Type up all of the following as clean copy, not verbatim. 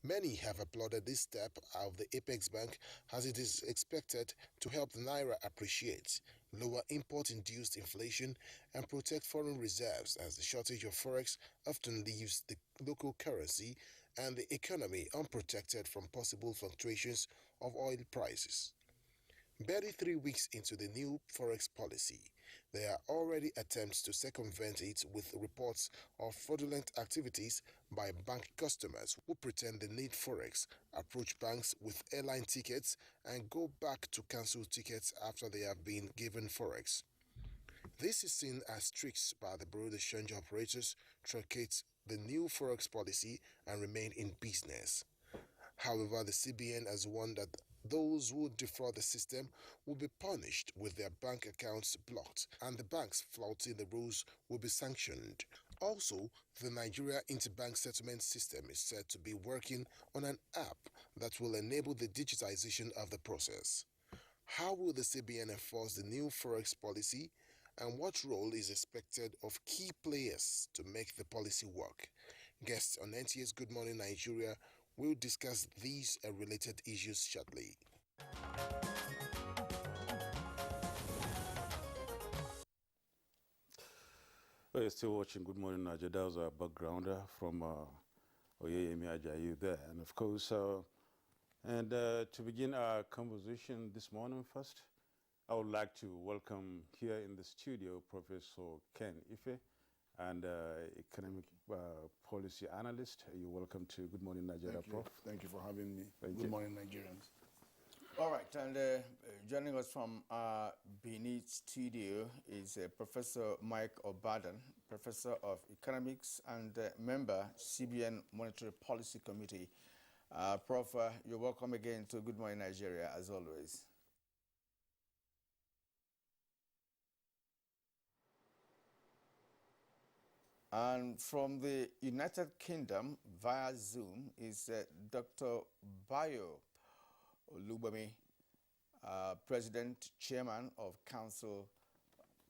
Many have applauded this step of the Apex Bank as it is expected to help the Naira appreciate, lower import-induced inflation and protect foreign reserves as the shortage of Forex often leaves the local currency and the economy unprotected from possible fluctuations of oil prices. Barely 3 weeks into the new Forex policy, there are already attempts to circumvent it with reports of fraudulent activities by bank customers who pretend they need Forex, approach banks with airline tickets, and go back to cancel tickets after they have been given Forex. This is seen as tricks by the Bureau de Change operators truncate the new Forex policy and remain in business. However, the CBN has warned that those who defraud the system will be punished with their bank accounts blocked and the banks flouting the rules will be sanctioned. Also, the Nigeria Interbank Settlement System is said to be working on an app that will enable the digitization of the process. How will the CBN enforce the new Forex policy, and what role is expected of key players to make the policy work? Guests on NTA's Good Morning Nigeria will discuss these and related issues shortly. You're still watching Good Morning Nigeria. That was our backgrounder from Oyeyemi Ajayi there. And of course, to begin our conversation this morning first, I would like to welcome here in the studio Professor Ken Ife, and economic policy analyst. You're welcome to Good Morning Nigeria, Prof. Thank you for having me. Good morning, Nigerians. All right, and joining us from our Benin studio is Professor Mike Obadan, Professor of Economics and member CBN Monetary Policy Committee. Prof, you're welcome again to Good Morning Nigeria, as always. And from the United Kingdom via Zoom is Dr. Bayo Olubami, President, Chairman of Council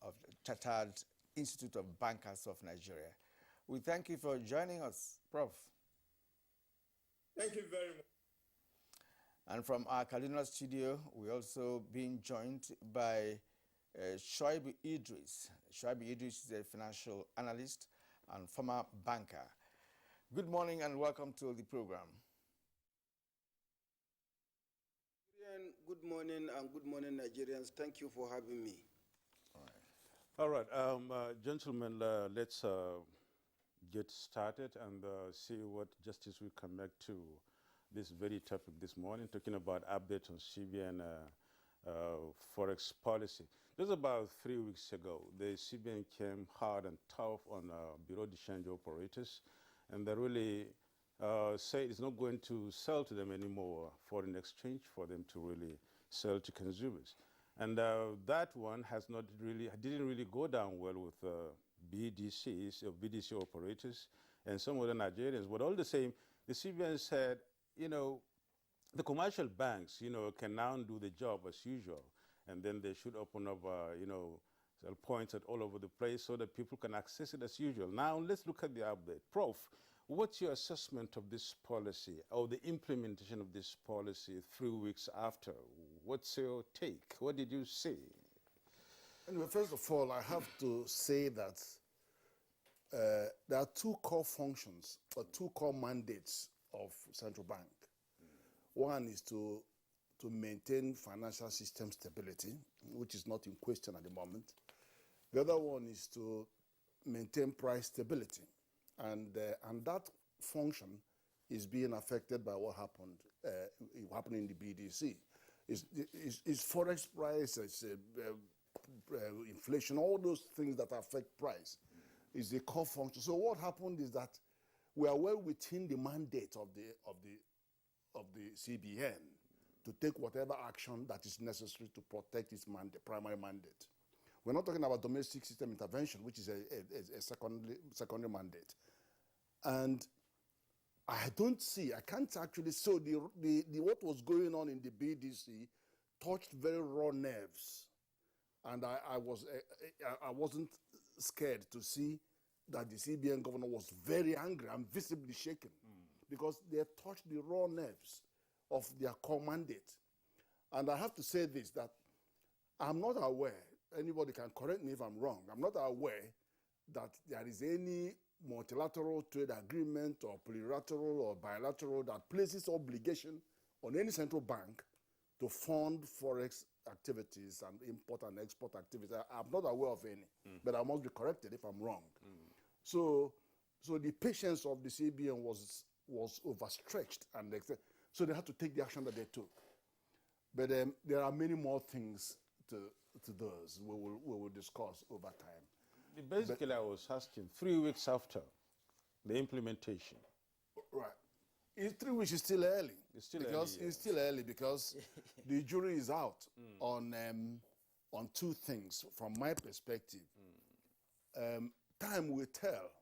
of Chartered Institute of Bankers of Nigeria. We thank you for joining us, Prof. Thank you very much. And from our Kaduna studio, we're also being joined by Shoaib Idris. Shoaib Idris is a financial analyst and former banker. Good morning and welcome to the program. Good morning and good morning, Nigerians. Thank you for having me. All right, gentlemen, let's get started and see what justice we can make to this very topic this morning, talking about update on CBN Forex policy. This was about 3 weeks ago. The CBN came hard and tough on Bureau de Change operators, and they really say it's not going to sell to them anymore foreign exchange for them to really sell to consumers. And that one has not really, didn't really go down well with BDCs or BDC operators and some other Nigerians. But all the same, the CBN said, you know, the commercial banks, you know, can now do the job as usual, and then they should open up, you know, sell points at all over the place so that people can access it as usual. Now, let's look at the update. Prof, what's your assessment of this policy or the implementation of this policy 3 weeks after? What's your take? What did you see? Anyway, first of all, I have to say that there are two core functions or two core mandates of central bank. One is to maintain financial system stability, which is not in question at the moment. The other one is to maintain price stability. And that function is being affected by what happened in the BDC. Is forex price, inflation, all those things that affect price is the core function. So what happened is that we are well within the mandate of the CBN to take whatever action that is necessary to protect its primary mandate. We're not talking about domestic system intervention, which is a secondary mandate. And I can't actually, so what was going on in the BDC touched very raw nerves. And I wasn't scared to see that the CBN governor was very angry and visibly shaken. because they touch the raw nerves of their core mandate. And I have to say this, that I'm not aware, anybody can correct me if I'm wrong, I'm not aware that there is any multilateral trade agreement or plurilateral or bilateral that places obligation on any central bank to fund Forex activities and import and export activities. I'm not aware of any, but I must be corrected if I'm wrong. So the patience of the CBN was overstretched, and so they had to take the action that they took. But there are many more things to those we will discuss over time. Basically, I was asking 3 weeks after the implementation. Right. 3 weeks is still early. It's still because early, it's still early because the jury is out on two things from my perspective. Time will tell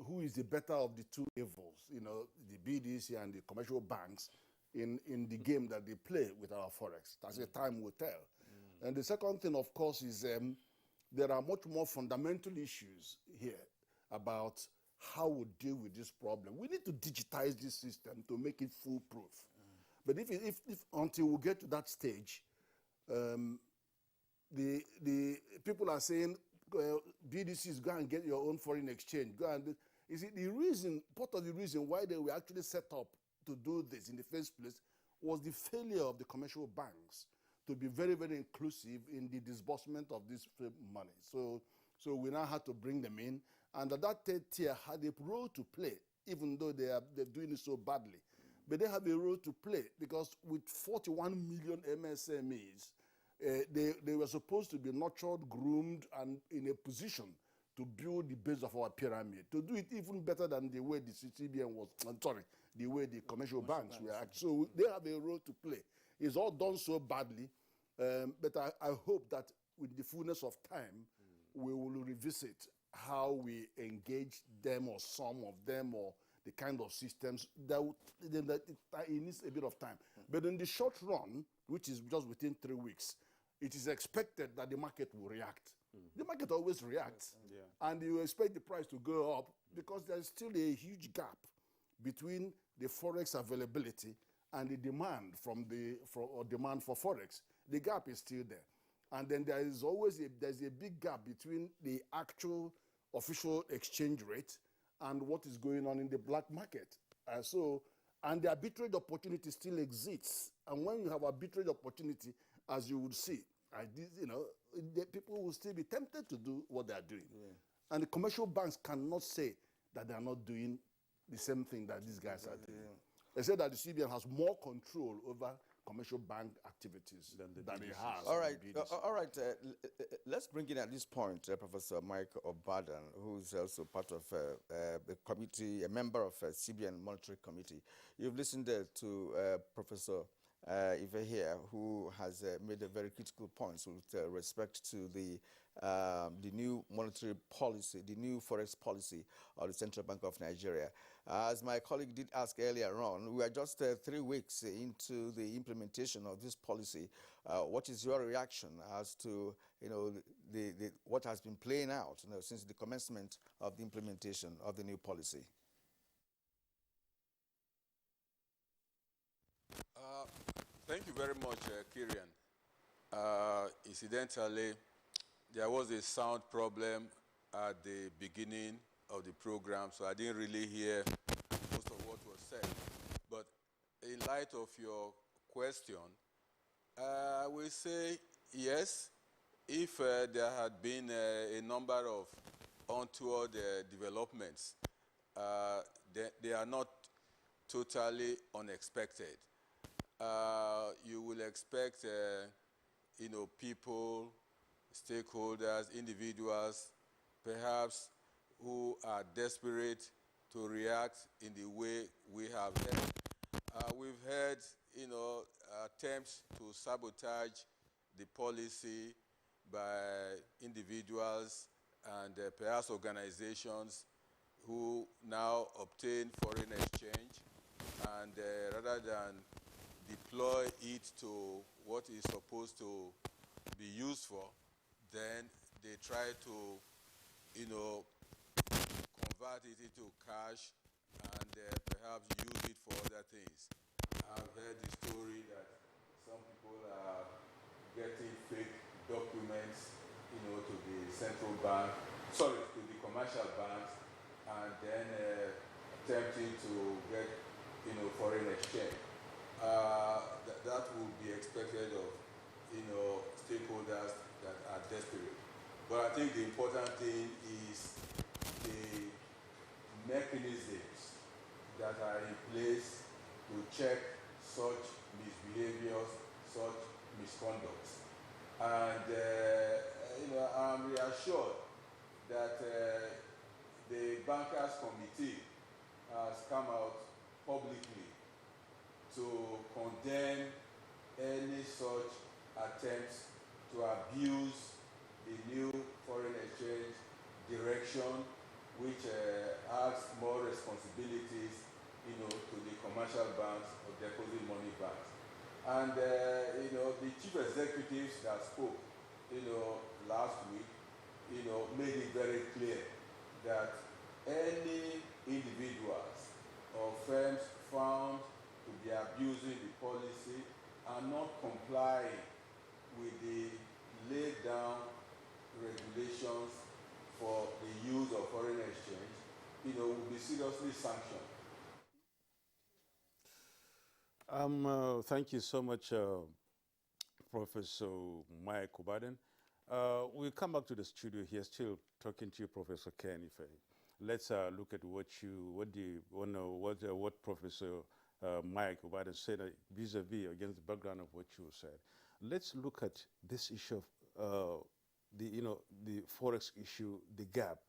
who is the better of the two evils, the BDC and the commercial banks in the game that they play with our Forex. That's the time will tell. And the second thing, of course, is there are much more fundamental issues here about how we deal with this problem. We need to digitize this system to make it foolproof. But if until we get to that stage, the people are saying, BDCs, go and get your own foreign exchange. Go and is it the reason? Part of the reason why they were actually set up to do this in the first place was the failure of the commercial banks to be very, very inclusive in the disbursement of this money. So we now had to bring them in, and that third tier had a role to play, even though they're doing it so badly. But they have a role to play because with 41 million MSMEs, they were supposed to be nurtured, groomed, and in a position to build the base of our pyramid, to do it even better than the way the CBN was, the way the commercial banks were. So they have a role to play. It's all done so badly, but I hope that with the fullness of time, we will revisit how we engage them or some of them or the kind of systems that it needs a bit of time. But in the short run, which is just within 3 weeks, it is expected that the market will react. The market always reacts, and you expect the price to go up because there's still a huge gap between the Forex availability and the demand demand for Forex. The gap is still there. And then there's a big gap between the actual official exchange rate and what is going on in the black market. And the arbitrage opportunity still exists. And when you have arbitrage opportunity, as you would see, the people will still be tempted to do what they are doing. And the commercial banks cannot say that they are not doing the same thing that these guys are doing. They say that the CBN has more control over commercial bank activities than it has. All right. Let's bring in at this point Professor Mike Obadan, who's also part of the committee, a member of CBN Monetary Committee. You've listened to Professor Ife here, who has made a very critical point with respect to the new monetary policy, the new Forex policy of the Central Bank of Nigeria. As my colleague did ask earlier on, we are just 3 weeks into the implementation of this policy. What is your reaction as to what has been playing out since the commencement of the implementation of the new policy? Thank you very much, Kirian. Incidentally, there was a sound problem at the beginning of the program, so I didn't really hear most of what was said. But in light of your question, I will say yes, if there had been a number of untoward developments, they are not totally unexpected. You will expect, people, stakeholders, individuals, perhaps who are desperate to react in the way we have heard. We've heard, attempts to sabotage the policy by individuals and perhaps organizations who now obtain foreign exchange, and rather than deploy it to what is supposed to be used for, then they try to, convert it into cash and perhaps use it for other things. I've heard the story that some people are getting fake documents, to the central bank, sorry, to the commercial banks, and then attempting to get, foreign exchange. That will be expected of, stakeholders that are desperate. But I think the important thing is the mechanisms that are in place to check such misbehaviors, such misconducts. And, I'm reassured that the Bankers Committee has come out publicly to condemn any such attempts to abuse the new foreign exchange direction, which adds more responsibilities, to the commercial banks or deposit money banks. And, the chief executives that spoke, last week, made it very clear that any individuals or firms found to be abusing the policy and not complying with the laid down regulations for the use of foreign exchange, will be seriously sanctioned. Thank you so much, Professor Mike Obaden. We'll come back to the studio here, still talking to you, Professor Ken Ife. Let's look at what Professor Mike Obaden said vis-a-vis against the background of what you said. Let's look at this issue of the Forex issue, the gap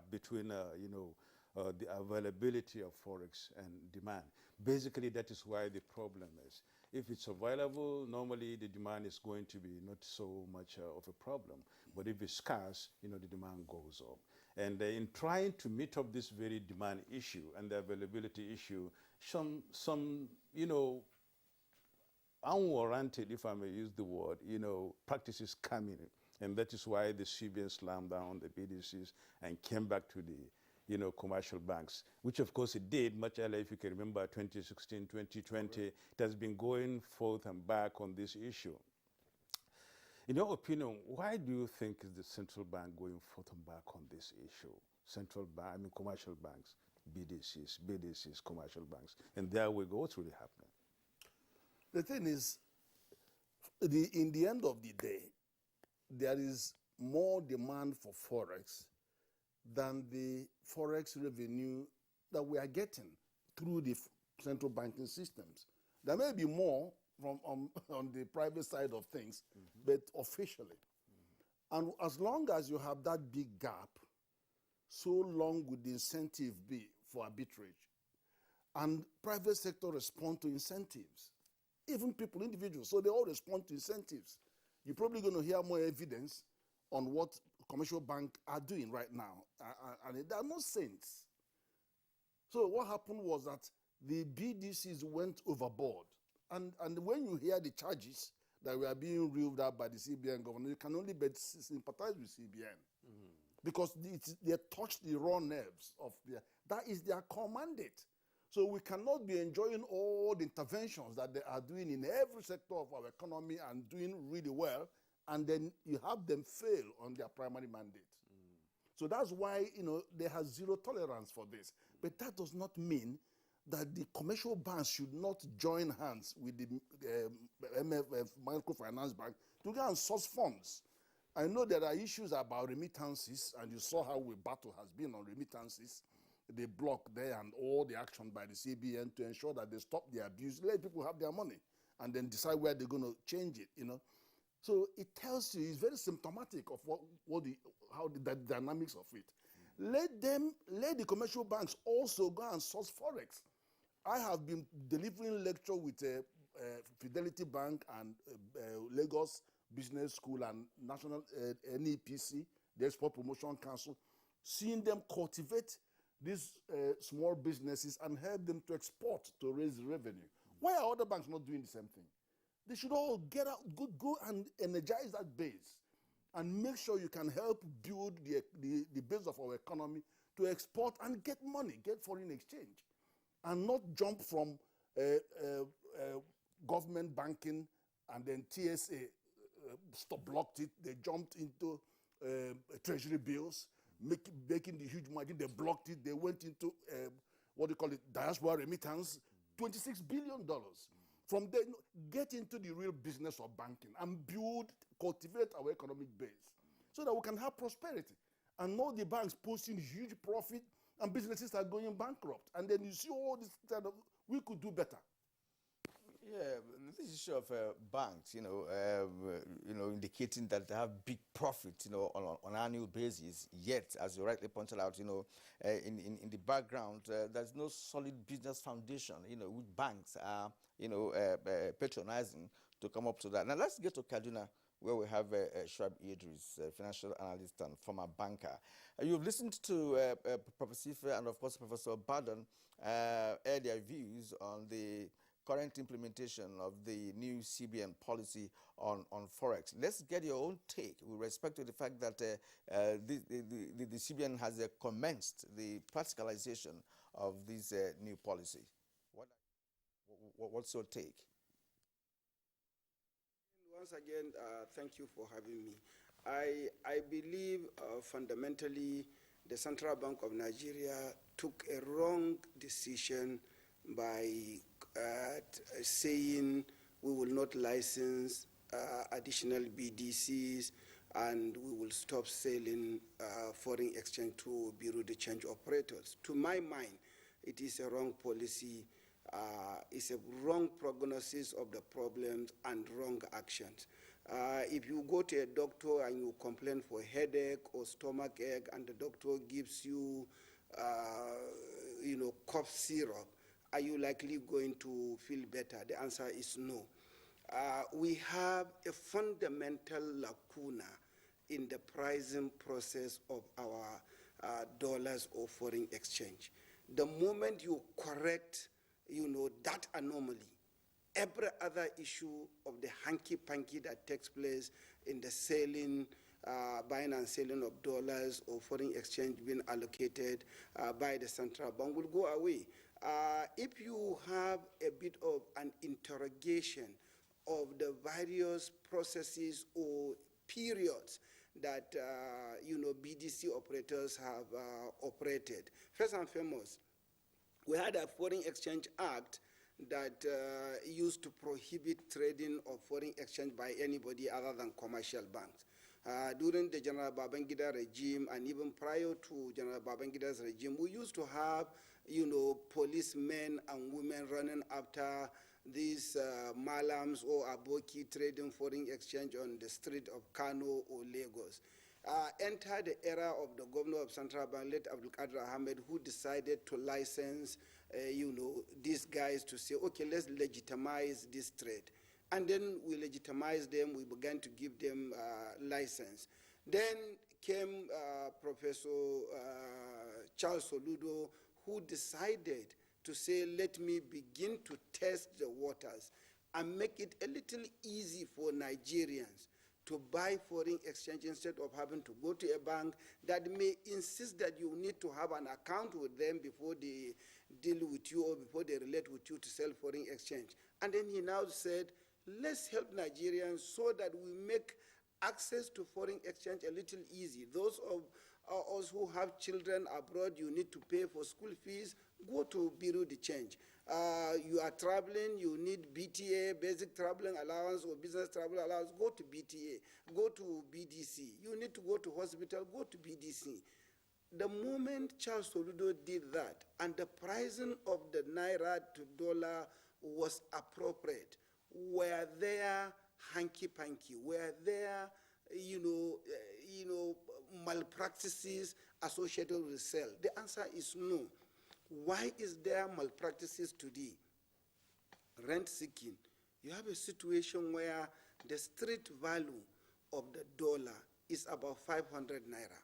between the availability of Forex and demand. Basically, that is why the problem is. If it's available, normally the demand is going to be not so much of a problem. But if it's scarce, the demand goes up. And in trying to meet up this very demand issue and the availability issue, some unwarranted, if I may use the word, practices come in. And that is why the CBN slammed down the BDCs and came back to the commercial banks, which of course it did much earlier. If you can remember 2016, 2020, it has been going forth and back on this issue. In your opinion, why do you think is the central bank going forth and back on this issue? Commercial banks, BDCs, commercial banks. And there we go, what's really happening? The thing is, in the end of the day, there is more demand for Forex than the Forex revenue that we are getting through the central banking systems. There may be more from on the private side of things, but officially. And as long as you have that big gap, so long would the incentive be for arbitrage. And private sector respond to incentives. Even people, individuals, so they all respond to incentives. You're probably going to hear more evidence on what commercial banks are doing right now. And they are not saints. So what happened was that the BDCs went overboard. And when you hear the charges that were being reeled out by the CBN governor, you can only sympathize with CBN. Because they touch the raw nerves of that is their core mandate. So we cannot be enjoying all the interventions that they are doing in every sector of our economy and doing really well, and then you have them fail on their primary mandate. So that's why they have zero tolerance for this. But that does not mean that the commercial banks should not join hands with the MFF, Microfinance Bank, to go and source funds. I know there are issues about remittances, and you saw how the battle has been on remittances. They block there and all the action by the CBN to ensure that they stop the abuse, let people have their money, and then decide where they're going to change it, So it tells you, it's very symptomatic of how the dynamics of it. Let the commercial banks also go and source Forex. I have been delivering lecture with Fidelity Bank and Lagos Business School and National NEPC, the Export Promotion Council, seeing them cultivate these small businesses and help them to export to raise revenue. Why are other banks not doing the same thing? They should all get out, go and energize that base and make sure you can help build the base of our economy to export and get money, get foreign exchange. and not jump from government banking and then TSA stop blocked it. They jumped into treasury bills, making the huge margin. They blocked it. They went into what do you call it, diaspora remittance, $26 billion. From there, get into the real business of banking and cultivate our economic base so that we can have prosperity. And not the banks posting huge profit and businesses are going bankrupt. And then you see all this kind of, we could do better. Yeah, this issue of banks, indicating that they have big profits, on an annual basis. Yet, as you rightly pointed out, in the background, there's no solid business foundation, which banks are, patronizing to come up to that. Now, let's get to Kaduna, where we have Shuaib Idris, financial analyst and former banker. You've listened to Professor Sife and, of course, Professor Badon air their views on the current implementation of the new CBN policy on Forex. Let's get your own take with respect to the fact that the CBN has commenced the practicalization of this new policy. What's your take? Once again, thank you for having me. I believe fundamentally the Central Bank of Nigeria took a wrong decision by saying we will not license additional BDCs and we will stop selling foreign exchange to Bureau de Change operators. To my mind, it is a wrong policy. It's a wrong prognosis of the problems and wrong actions. If you go to a doctor and you complain for headache or stomach ache and the doctor gives you, cough syrup, are you likely going to feel better? The answer is no. We have a fundamental lacuna in the pricing process of our dollars or foreign exchange. The moment you correct, that anomaly, every other issue of the hanky-panky that takes place in the selling, buying and selling of dollars or foreign exchange being allocated by the central bank will go away. If you have a bit of an interrogation of the various processes or periods that BDC operators have operated, first and foremost, we had a Foreign Exchange Act that used to prohibit trading of foreign exchange by anybody other than commercial banks. During the General Babangida regime and even prior to General Babangida's regime, we used to have, policemen and women running after these malams or aboki trading foreign exchange on the street of Kano or Lagos. Enter the era of the governor of Central Bank, late Abdul Qadir Ahmed, who decided to license, these guys to say, okay, let's legitimize this trade. And then we legitimized them, we began to give them license. Then came Professor Charles Soludo, who decided to say, let me begin to test the waters and make it a little easy for Nigerians to buy foreign exchange instead of having to go to a bank that may insist that you need to have an account with them before they deal with you or before they relate with you to sell foreign exchange. And then he now said, let's help Nigerians so that we make access to foreign exchange a little easy. Those of us who have children abroad, you need to pay for school fees, go to Bureau de Change. You are traveling, you need BTA, basic traveling allowance or business travel allowance, go to BTA, go to BDC. You need to go to hospital, go to BDC. The moment Charles Soludo did that and the pricing of the Naira to dollar was appropriate, were there hanky-panky, were there, malpractices associated with sale? The answer is no. Why is there malpractices today? Rent seeking. You have a situation where the street value of the dollar is about 500 naira.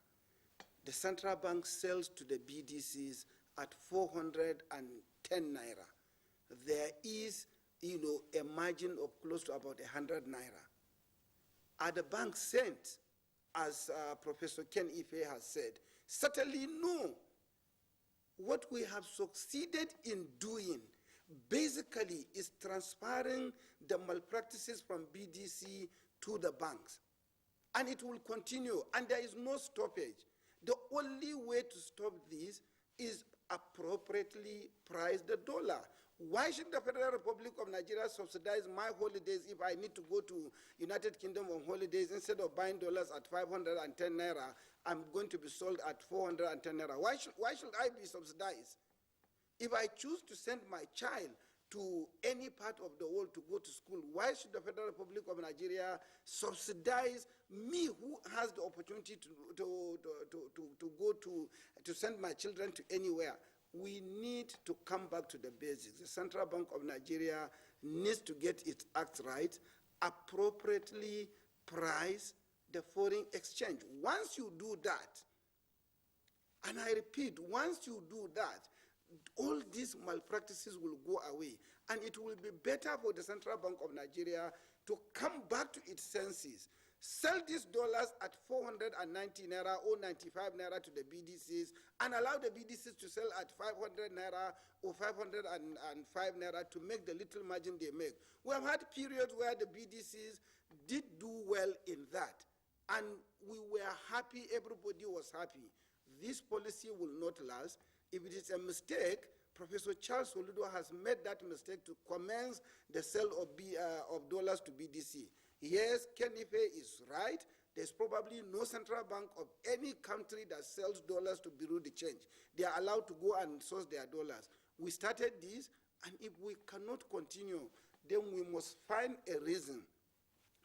The central bank sells to the BDCs at 410 naira. There is, a margin of close to about 100 naira. Are the banks sent, as Professor Ken Ife has said? Certainly no. What we have succeeded in doing basically is transferring the malpractices from BDC to the banks. And it will continue, and there is no stoppage. The only way to stop this is appropriately price the dollar. Why should the Federal Republic of Nigeria subsidize my holidays if I need to go to United Kingdom on holidays? Instead of buying dollars at 510 naira, I'm going to be sold at 410 naira. Why should I be subsidized? If I choose to send my child to any part of the world to go to school, why should the Federal Republic of Nigeria subsidize me who has the opportunity to send my children to anywhere? We need to come back to the basics. The Central Bank of Nigeria needs to get its act right, appropriately price the foreign exchange. Once you do that, and I repeat, once you do that, all these malpractices will go away, and it will be better for the Central Bank of Nigeria to come back to its senses, sell these dollars at 490 naira or 95 naira to the BDCs, and allow the BDCs to sell at 500 naira or 505 naira to make the little margin they make. We have had periods where the BDCs did do well in that, and we were happy, everybody was happy. This policy will not last. If it is a mistake, Professor Charles Oludo has made that mistake to commence the sale of dollars to BDC. Yes, Ken Ife is right. There's probably no central bank of any country that sells dollars to Bureau de Change. They are allowed to go and source their dollars. We started this, and if we cannot continue, then we must find a reason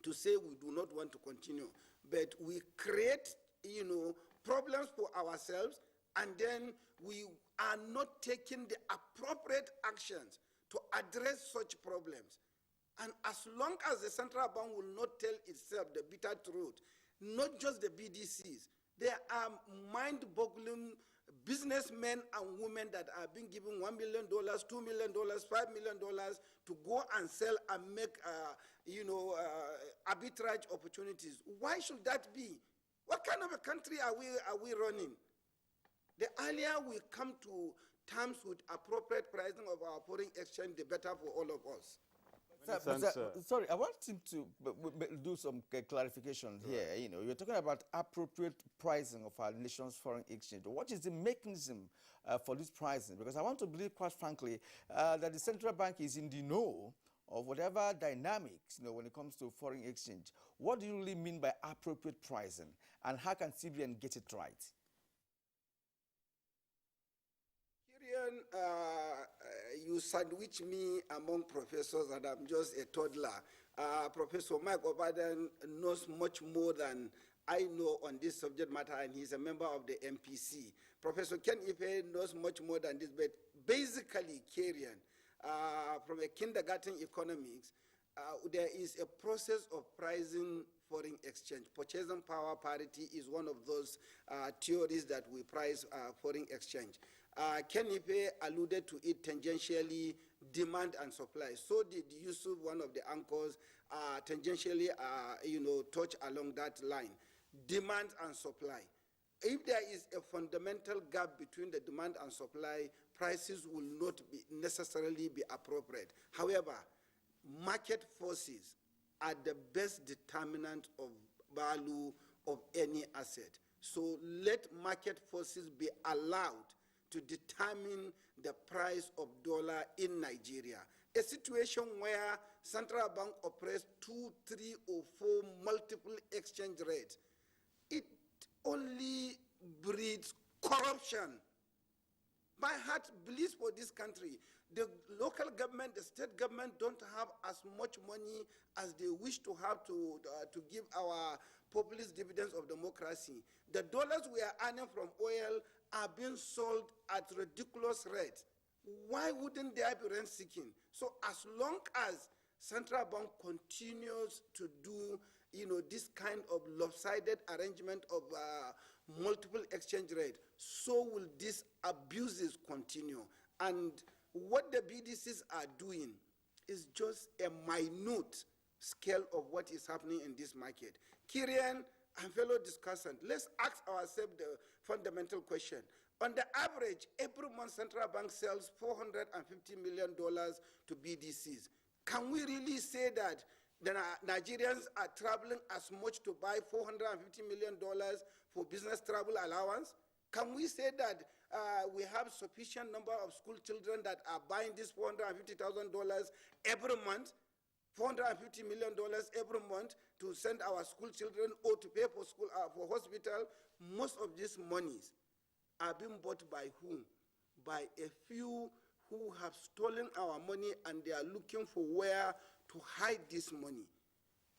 to say we do not want to continue. But we create, problems for ourselves, and then we are not taking the appropriate actions to address such problems. And as long as the central bank will not tell itself the bitter truth, not just the BDCs, there are mind-boggling businessmen and women that are being given $1 million, $2 million, $5 million to go and sell and make, arbitrage opportunities. Why should that be? What kind of a country are we running? The earlier we come to terms with appropriate pricing of our foreign exchange, the better for all of us. Sorry, I want him to do some clarification here. You're talking about appropriate pricing of our nation's foreign exchange. What is the mechanism for this pricing? Because I want to believe, quite frankly, that the central bank is in the know of whatever dynamics, when it comes to foreign exchange. What do you really mean by appropriate pricing, and how can CBN get it right? You sandwich me among professors, and I'm just a toddler. Professor Mike Obadan knows much more than I know on this subject matter, and he's a member of the MPC. Professor Ken Ife knows much more than this, but basically, Karian, from a kindergarten economics, there is a process of pricing foreign exchange. Purchasing power parity is one of those theories that we price foreign exchange. Ken Ife alluded to it tangentially, demand and supply. So did Yusuf, one of the anchors, tangentially, touch along that line. Demand and supply. If there is a fundamental gap between the demand and supply, prices will not necessarily be appropriate. However, market forces are the best determinant of value of any asset. So let market forces be allowed to determine the price of dollar in Nigeria. A situation where central bank operates 2, 3, or 4 multiple exchange rates, it only breeds corruption. My heart bleeds for this country. The local government, the state government don't have as much money as they wish to have to give our populist dividends of democracy. The dollars we are earning from oil are being sold at ridiculous rates. Why wouldn't there be rent seeking? So as long as central bank continues to do this kind of lopsided arrangement of multiple exchange rate, so will these abuses continue. And what the BDCs are doing is just a minute scale of what is happening in this market. Kirian and fellow discussant, let's ask ourselves the fundamental question. On the average, every month central bank sells $450 million to BDCs. Can we really say that the Nigerians are traveling as much to buy $450 million for business travel allowance? Can we say that we have sufficient number of school children that are buying this $450,000 every month, $450 million every month to send our school children or to pay for school, for hospital? Most of these monies are being bought by whom? By a few who have stolen our money, and they are looking for where to hide this money.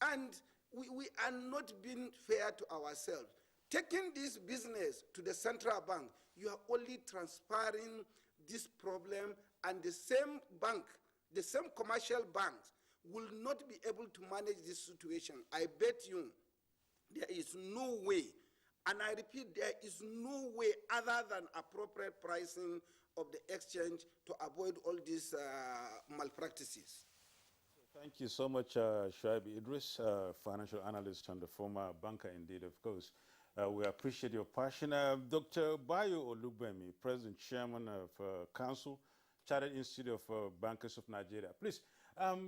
And we are not being fair to ourselves. Taking this business to the central bank, you are only transferring this problem, and the same bank, the same commercial banks will not be able to manage this situation. I bet you there is no way, and I repeat, there is no way other than appropriate pricing of the exchange to avoid all these malpractices. Thank you so much, Shoaib Idris, financial analyst and the former banker indeed, of course. We appreciate your passion. Dr. Bayo Olugbemi, President Chairman of Council, Chartered Institute of Bankers of Nigeria. Please,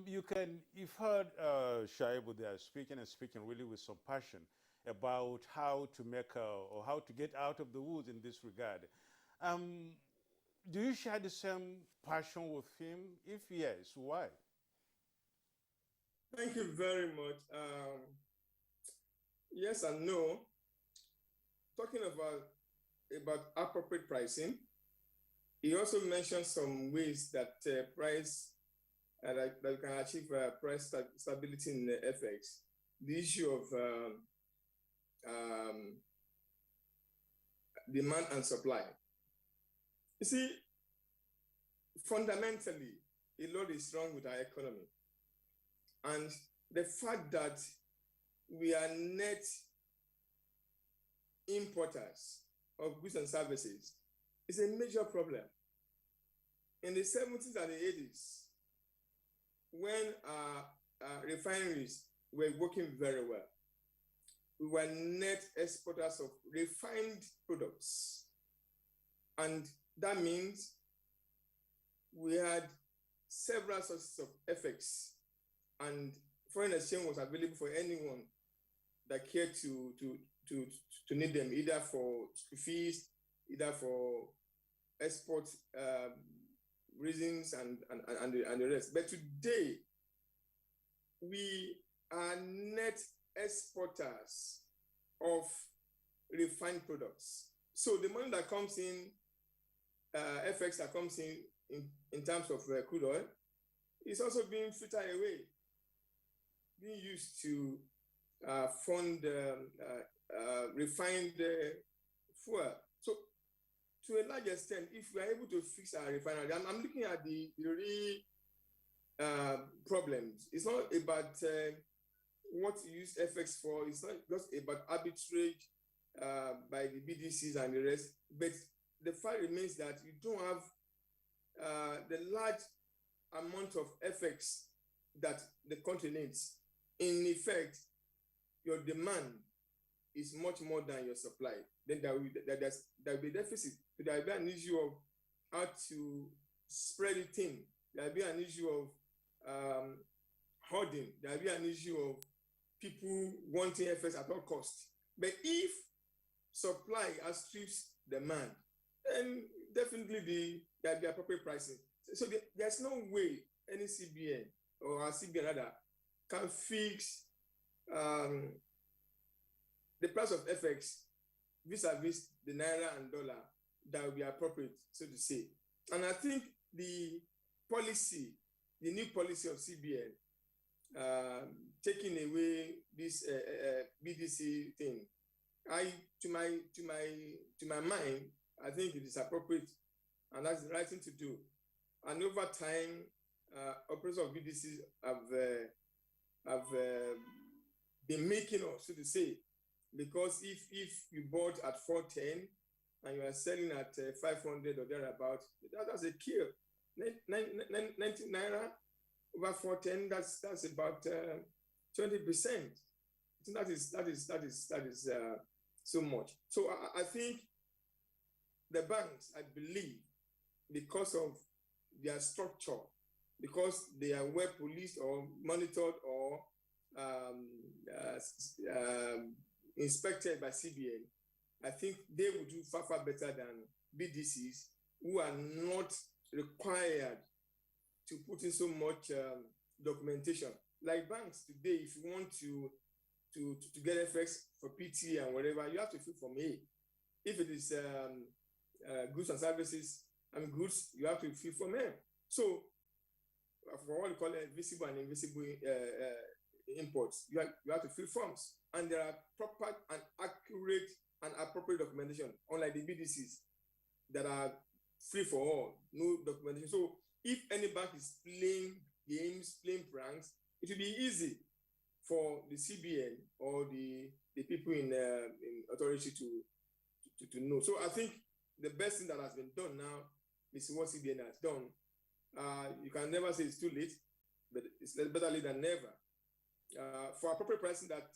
you've heard Shoaib there speaking really with some passion about how to make or how to get out of the woods in this regard. Do you share the same passion with him? If yes, why? Thank you very much. Yes and no. Talking about appropriate pricing, he also mentioned some ways that that you can achieve price stability in the FX. The issue of demand and supply. You see, fundamentally, a lot is wrong with our economy. And the fact that we are net importers of goods and services is a major problem. In the 70s and the 80s, when our refineries were working very well, we were net exporters of refined products. And that means we had several sources of FX, and foreign exchange was available for anyone that cared to need them, either for school fees, either for export reasons and the rest. But today, we are net exporters of refined products. So the money that comes in, FX that comes in terms of crude oil, is also being filtered away, being used to fund refined fuel. So to a large extent, if we are able to fix our refinery, I'm looking at the real problems. It's not about what you use FX for. It's not just about arbitrage by the BDCs and the rest, but the fact remains that you don't have the large amount of FX that the country needs. In effect, your demand is much more than your supply. Then there will be deficit. So there will be an issue of how to spread it thin. There will be an issue of hoarding. There will be an issue of people wanting FX at all costs. But if supply outstrips demand, then definitely there will be appropriate pricing. So there's no way any CBN or our CBN rather can fix the price of FX vis-a-vis the naira and dollar that will be appropriate, so to say. And I think the new policy of CBN, taking away this BDC thing, to my mind, I think it is appropriate, and that's the right thing to do. And over time, operators of BDCs have been making us, so to say, because if you bought at 410 and you are selling at 500 or thereabout, that's a kill. 90 naira over 410, that's about 20%. That is so much. So I think the banks, I believe, because of their structure, because they are well policed or monitored or inspected by CBN, I think they would do far, far better than BDCs who are not required to put in so much documentation. Like banks today, if you want to get FX for PT and whatever, you have to fill Form A. If it is goods and services and goods, you have to fill Form A. So for what we call visible and invisible imports, you have to fill forms, and there are proper and accurate and appropriate documentation, unlike the BDCs that are free for all, no documentation. So if any bank is playing games, playing pranks, it will be easy for the CBN or the people in authority to know. So I think the best thing that has been done now is what CBN has done. You can never say it's too late, but it's better late than never. For appropriate pricing that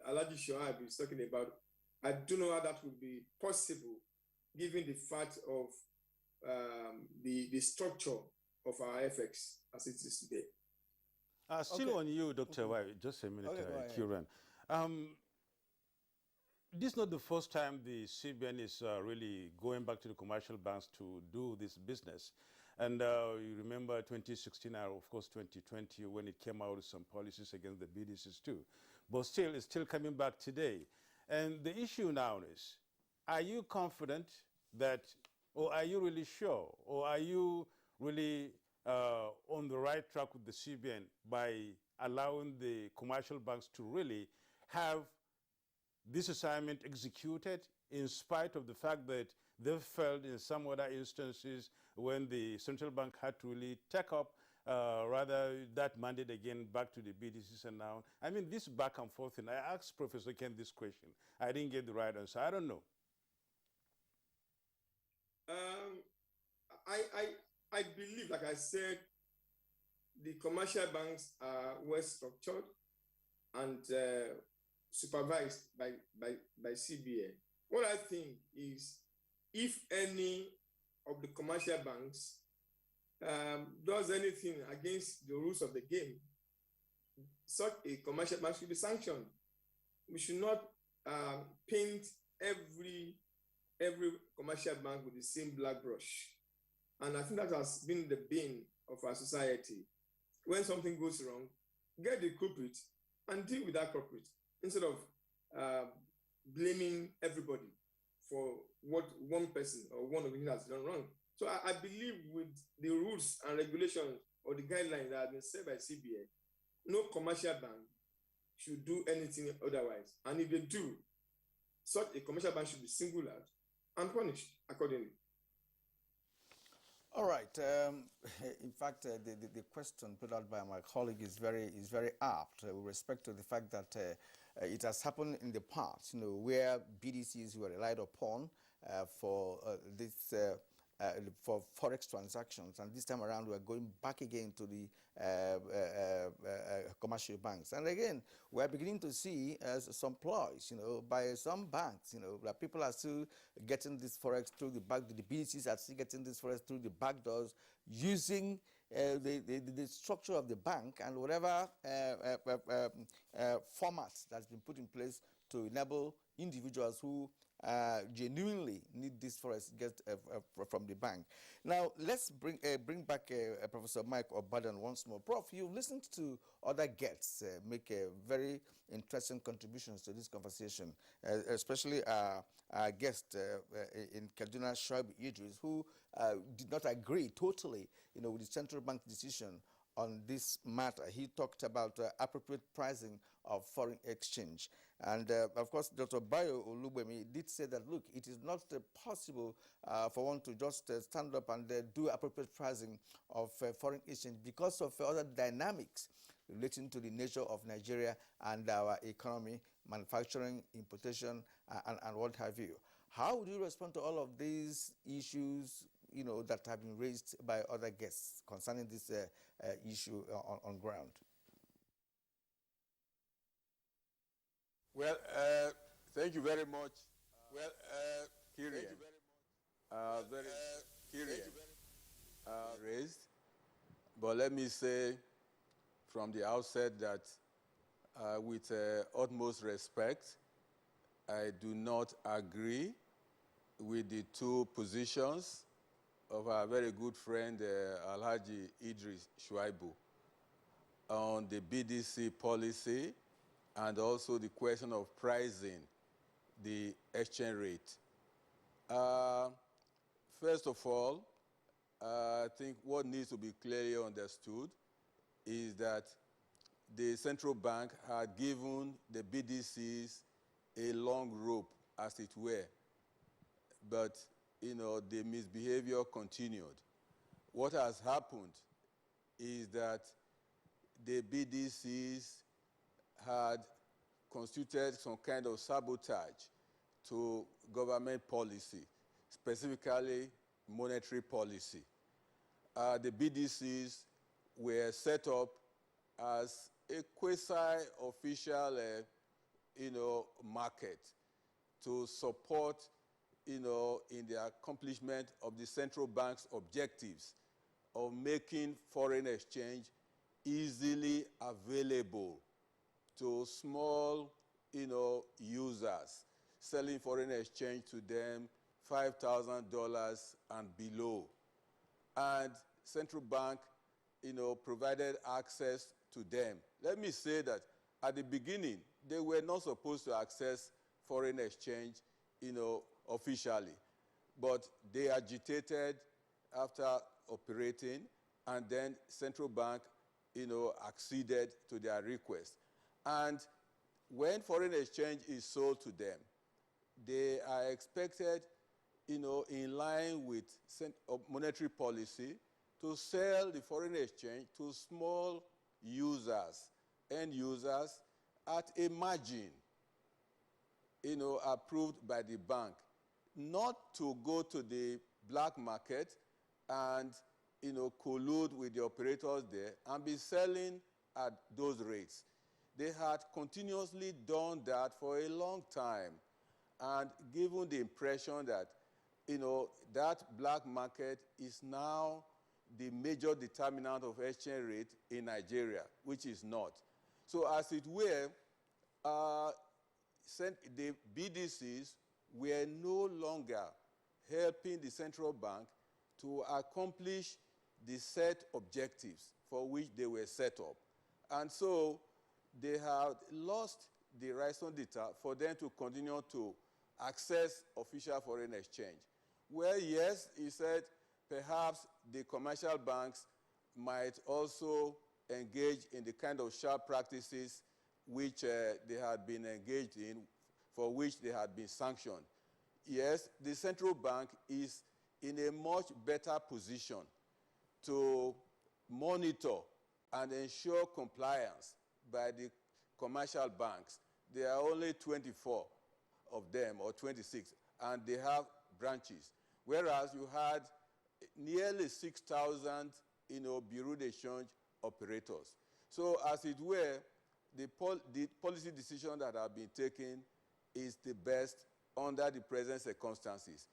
Alhaji Shoaib is talking about, I don't know how that would be possible given the fact of the structure of our FX as it is today. Still Okay. on you, Dr. White, just a minute, Okay, go ahead. Kieran. This is not the first time the CBN is really going back to the commercial banks to do this business. And you remember 2016 and of course 2020 when it came out with some policies against the BDCs too. But still, it's still coming back today. And the issue now is, are you confident that, or are you really sure, or are you really on the right track with the CBN by allowing the commercial banks to really have this assignment executed in spite of the fact that they failed in some other instances when the central bank had to really take up rather that mandate again back to the BDCs and now. I mean, this back and forth, and I asked Professor Ken this question. I didn't get the right answer. I don't know. I believe, like I said, the commercial banks are well structured and supervised by CBN. What I think is, if any of the commercial banks does anything against the rules of the game, such a commercial bank should be sanctioned. We should not paint every commercial bank with the same black brush. And I think that has been the bane of our society. When something goes wrong, get the culprit and deal with that culprit instead of blaming everybody for what one person or one organization has done wrong. So I believe with the rules and regulations or the guidelines that have been set by CBN, no commercial bank should do anything otherwise. And if they do, such a commercial bank should be singled out and punished accordingly. All right. In fact, the question put out by my colleague is very apt with respect to the fact that it has happened in the past, where BDCs were relied upon for for Forex transactions, and this time around we are going back again to the commercial banks. And again, we are beginning to see some ploys, by some banks, that people are still getting this Forex through the back, the BDCs are still getting this Forex through the back doors, using the structure of the bank and whatever format that's been put in place to enable individuals who genuinely need this Forex get from the bank. Now, let's bring back Professor Mike Obadan once more. Prof, you've listened to other guests make very interesting contributions to this conversation, especially our guest in Kaduna, Shoaib Idris, who did not agree totally, with the central bank decision on this matter. He talked about appropriate pricing of foreign exchange. And of course, Dr. Bayo Olubemi did say that, look, it is not possible for one to just stand up and do appropriate pricing of foreign exchange because of other dynamics relating to the nature of Nigeria and our economy, manufacturing, importation, and what have you. How would you respond to all of these issues, that have been raised by other guests concerning this issue on ground? Well, thank you very much. Well, Kyrian, very Kyrian, raised. But let me say from the outset that with utmost respect, I do not agree with the two positions of our very good friend Alhaji Idris Shuaibu on the BDC policy and also the question of pricing the exchange rate. First of all, I think what needs to be clearly understood is that the central bank had given the BDCs a long rope, as it were, but the misbehavior continued. What has happened is that the BDCs had constituted some kind of sabotage to government policy, specifically monetary policy. The BDCs were set up as a quasi-official, market to support, in the accomplishment of the central bank's objectives of making foreign exchange easily available to small, users, selling foreign exchange to them $5,000 and below. And central bank, provided access to them. Let me say that at the beginning, they were not supposed to access foreign exchange, officially. But they agitated after operating, and then central bank, acceded to their request. And when foreign exchange is sold to them, they are expected, in line with monetary policy, to sell the foreign exchange to small users, end users, at a margin, approved by the bank, not to go to the black market and, collude with the operators there and be selling at those rates. They had continuously done that for a long time and given the impression that, that black market is now the major determinant of exchange rate in Nigeria, which is not. So as it were, the BDCs were no longer helping the central bank to accomplish the set objectives for which they were set up. And so they have lost the raison d'etre for them to continue to access official foreign exchange. Well, yes, he said perhaps the commercial banks might also engage in the kind of sharp practices which they had been engaged in, for which they had been sanctioned. Yes, the central bank is in a much better position to monitor and ensure compliance by the commercial banks. There are only 24 of them, or 26, and they have branches. Whereas you had nearly 6,000, bureau d'echange operators. So as it were, the policy decision that have been taken is the best under the present circumstances.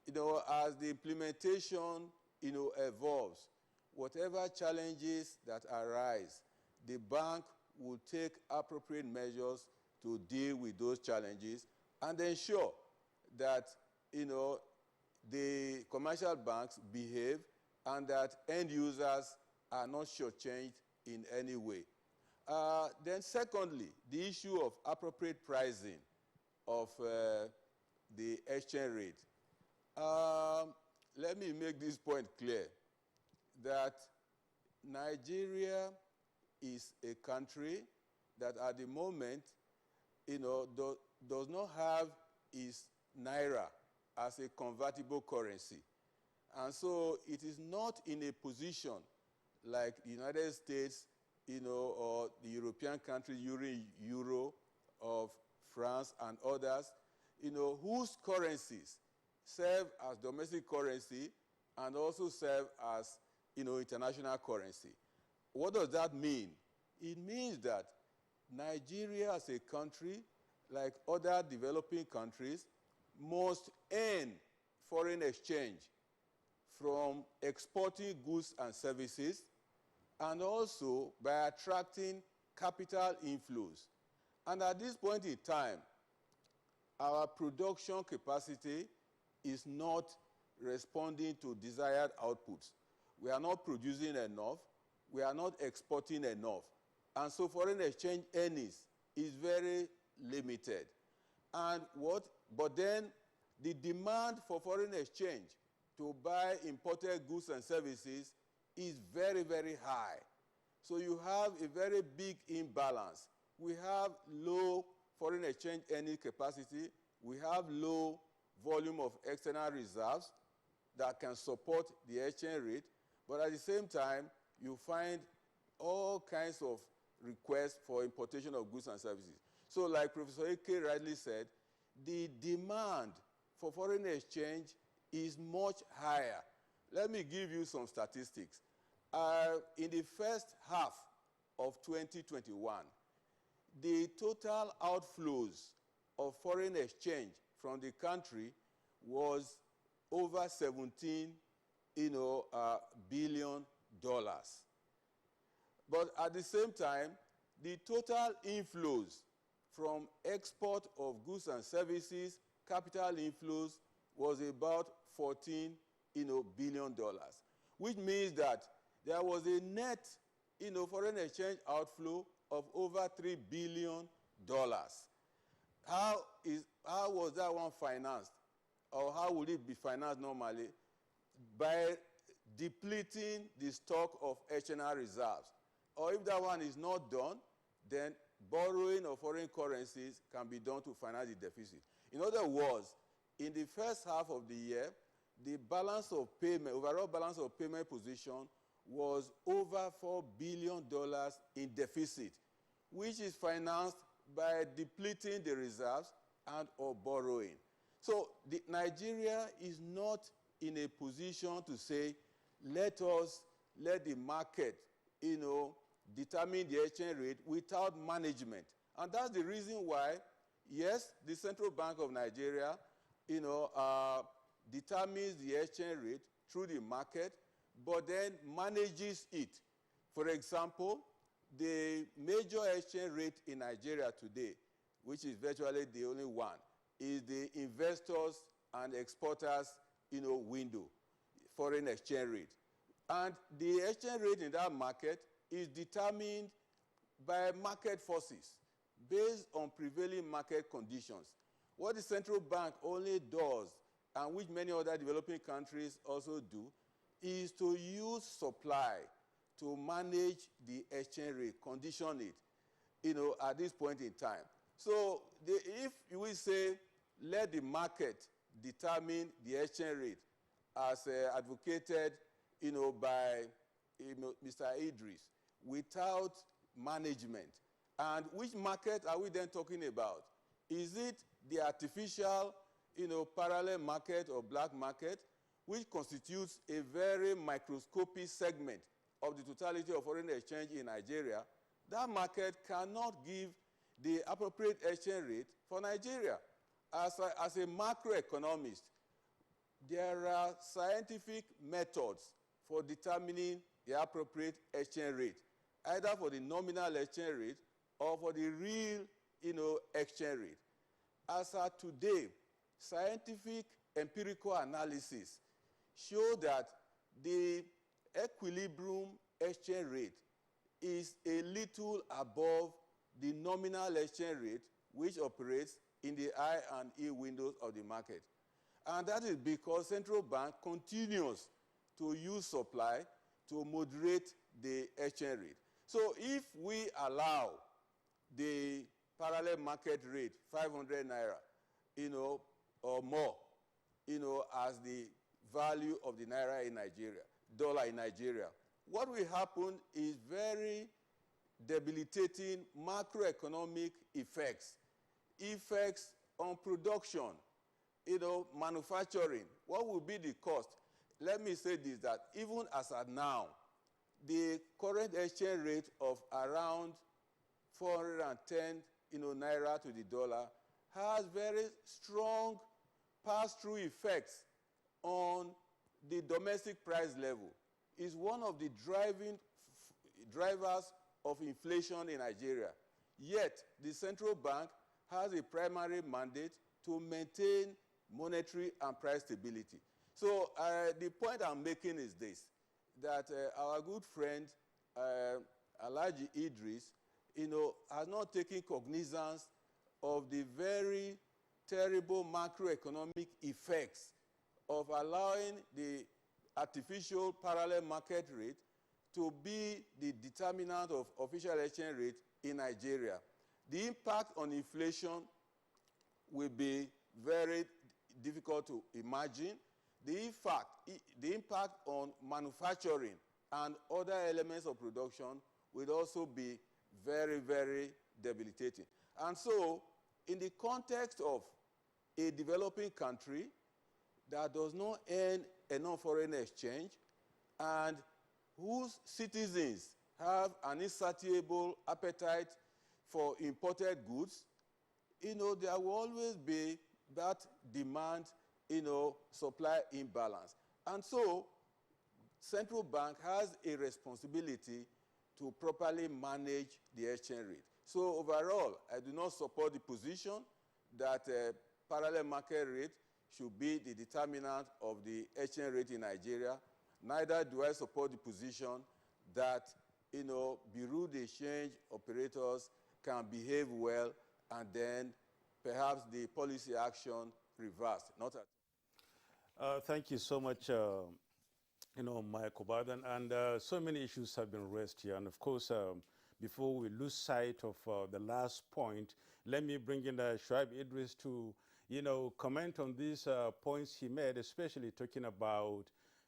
As the implementation, evolves, whatever challenges that arise, the bank will take appropriate measures to deal with those challenges and ensure that, the commercial banks behave and that end users are not shortchanged in any way. Then secondly, the issue of appropriate pricing of the exchange rate. Let me make this point clear, that Nigeria is a country that at the moment, does not have its naira as a convertible currency. And so it is not in a position like the United States, or the European countries using euro, of France and others, whose currencies serve as domestic currency and also serve as, international currency. What does that mean? It means that Nigeria as a country, like other developing countries, must earn foreign exchange from exporting goods and services, and also by attracting capital inflows. And at this point in time, our production capacity is not responding to desired outputs. We are not producing enough. We are not exporting enough. And so foreign exchange earnings is very limited. But then the demand for foreign exchange to buy imported goods and services is very, very high. So you have a very big imbalance. We have low foreign exchange earning capacity. We have low volume of external reserves that can support the exchange rate. But at the same time, you find all kinds of requests for importation of goods and services. So like Professor Eke rightly said, the demand for foreign exchange is much higher. Let me give you some statistics. In the first half of 2021, the total outflows of foreign exchange from the country was over $17 billion. But at the same time, the total inflows from export of goods and services, capital inflows, was about $14 billion, which means that there was a net foreign exchange outflow of over $3 billion. How was that one financed? Or how would it be financed normally? By depleting the stock of external reserves. Or if that one is not done, then borrowing of foreign currencies can be done to finance the deficit. In other words, in the first half of the year, the balance of payment, overall balance of payment position was over $4 billion in deficit, which is financed by depleting the reserves and or borrowing. So Nigeria is not in a position to say, let the market, determine the exchange rate without management. And that's the reason why, yes, the Central Bank of Nigeria, determines the exchange rate through the market, but then manages it. For example, the major exchange rate in Nigeria today, which is virtually the only one, is the investors and exporters, window, foreign exchange rate. And the exchange rate in that market is determined by market forces based on prevailing market conditions. What the central bank only does, and which many other developing countries also do, is to use supply to manage the exchange rate, condition it, at this point in time. So if we say, let the market determine the exchange rate, as advocated, by Mr. Idris, without management, and which market are we then talking about? Is it the artificial, parallel market or black market, which constitutes a very microscopic segment of the totality of foreign exchange in Nigeria? That market cannot give the appropriate exchange rate for Nigeria. As a macroeconomist, there are scientific methods for determining the appropriate exchange rate, either for the nominal exchange rate or for the real, exchange rate. As of today, scientific empirical analysis show that the equilibrium exchange rate is a little above the nominal exchange rate, which operates in the I and E windows of the market. And that is because central bank continues to use supply to moderate the exchange rate. So if we allow the parallel market rate, 500 naira, or more, as the value of the naira in Nigeria, dollar in Nigeria, what will happen is very debilitating macroeconomic effects on production, manufacturing. What will be the cost? Let me say this, that even as at now, the current exchange rate of around 410 naira to the dollar has very strong pass-through effects on the domestic price level is one of the drivers of inflation in Nigeria. Yet, the central bank has a primary mandate to maintain monetary and price stability. So the point I'm making is this, that our good friend Alhaji Idris, has not taken cognizance of the very terrible macroeconomic effects of allowing the artificial parallel market rate to be the determinant of official exchange rate in Nigeria. The impact on inflation will be very difficult to imagine. The impact on manufacturing and other elements of production will also be very, very debilitating. And so, in the context of a developing country that does not earn enough foreign exchange and whose citizens have an insatiable appetite for imported goods, there will always be that demand, supply imbalance. And so, central bank has a responsibility to properly manage the exchange rate. So overall, I do not support the position that parallel market rate should be the determinant of the exchange rate in Nigeria. Neither do I support the position that, bureau d'exchange operators can behave well and then perhaps the policy action reversed. Not at Thank you so much, Mike Obadan. And so many issues have been raised here. And of course, before we lose sight of the last point, let me bring in Shoaib Idris to, comment on these points he made, especially talking about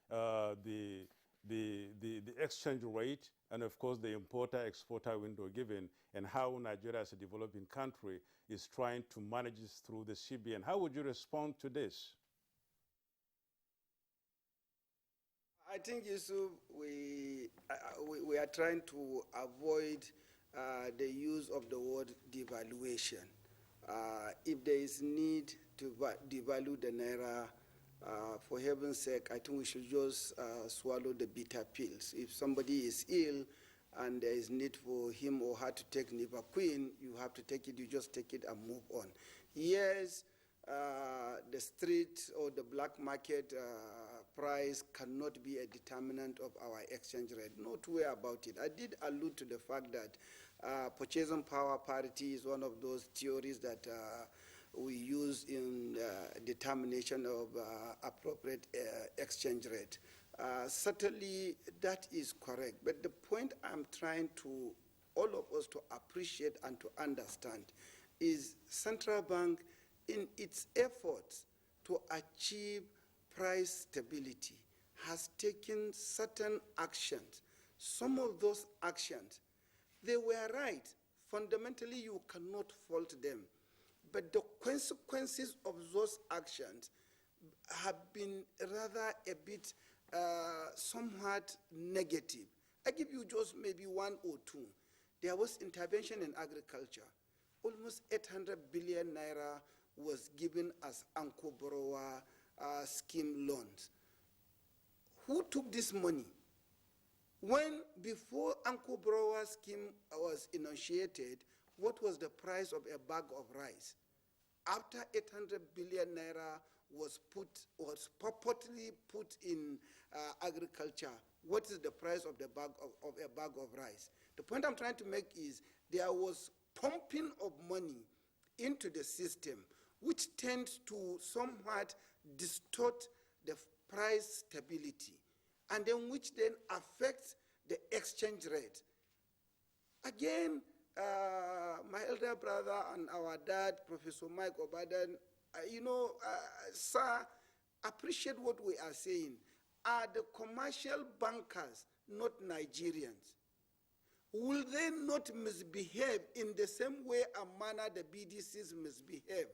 the exchange rate and, of course, the importer-exporter window given, and how Nigeria as a developing country is trying to manage this through the CBN. How would you respond to this? I think, Yusuf, we are trying to avoid the use of the word devaluation. If there is need to devalue the naira, for heaven's sake, I think we should just swallow the bitter pills. If somebody is ill and there is need for him or her to take Nivaquine, you have to take it, you just take it and move on. Yes, the street or the black market price cannot be a determinant of our exchange rate. No two way about it. I did allude to the fact that purchasing power parity is one of those theories that we use in determination of appropriate exchange rate. Certainly, that is correct. But the point I'm trying to all of us to appreciate and to understand is central bank, in its efforts to achieve price stability, has taken certain actions. Some of those actions, they were right. Fundamentally, you cannot fault them. But the consequences of those actions have been rather a bit somewhat negative. I give you just maybe one or two. There was intervention in agriculture. Almost 800 billion naira was given as anchor borrower scheme loans. Who took this money? When, before anchor borrower scheme was initiated, what was the price of a bag of rice? After 800 billion naira was purportedly put in agriculture, what is the price of a bag of rice? The point I'm trying to make is there was pumping of money into the system, which tends to somewhat distort the price stability, and then which then affects the exchange rate. Again, my elder brother and our dad, Professor Mike Obadan, sir, appreciate what we are saying. Are the commercial bankers not Nigerians? Will they not misbehave in the same way and manner the BDCs misbehave?